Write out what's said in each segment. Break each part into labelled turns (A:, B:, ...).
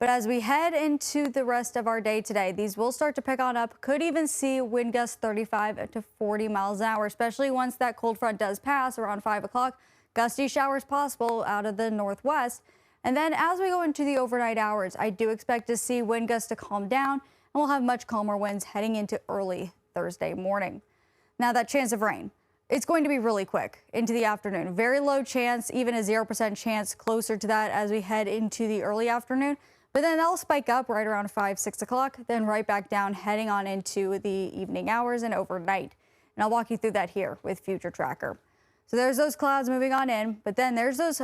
A: But as we head into the rest of our day today, these will start to pick on up. Could even see wind gusts 35 to 40 miles an hour, especially once that cold front does pass around 5 o'clock. Gusty showers possible out of the northwest. And then as we go into the overnight hours, I do expect to see wind gusts to calm down, and we'll have much calmer winds heading into early Thursday morning. Now that chance of rain, it's going to be really quick into the afternoon. Very low chance, even a 0% chance closer to that as we head into the early afternoon. But then they'll spike up right around 5, 6 o'clock, then right back down heading on into the evening hours and overnight. And I'll walk you through that here with Future Tracker. So there's those clouds moving on in, but then there's those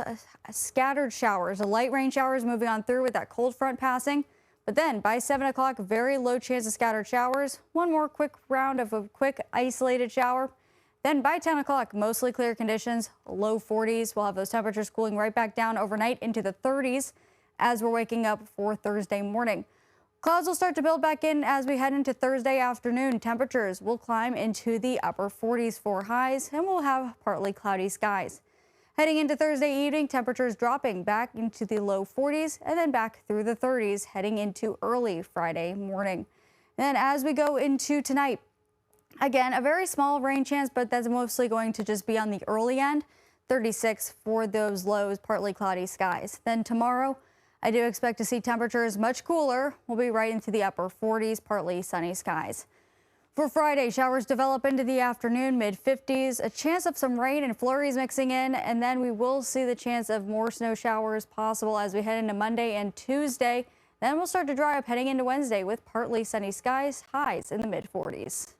A: scattered showers, the light rain showers moving on through with that cold front passing. But then by 7 o'clock, very low chance of scattered showers. One more quick round of a quick isolated shower. Then by 10 o'clock, mostly clear conditions, low 40s. We'll have those temperatures cooling right back down overnight into the 30s as we're waking up for Thursday morning. Clouds will start to build back in as we head into Thursday afternoon. Temperatures will climb into the upper 40s for highs, and we'll have partly cloudy skies. Heading into Thursday evening, temperatures dropping back into the low 40s and then back through the 30s heading into early Friday morning. And then as we go into tonight, again, a very small rain chance, but that's mostly going to just be on the early end. 36 for those lows, partly cloudy skies. Then tomorrow, I do expect to see temperatures much cooler. We'll be right into the upper 40s, partly sunny skies. For Friday, showers develop into the afternoon, mid-50s, a chance of some rain and flurries mixing in, and then we will see the chance of more snow showers possible as we head into Monday and Tuesday. Then we'll start to dry up heading into Wednesday with partly sunny skies, highs in the mid-40s.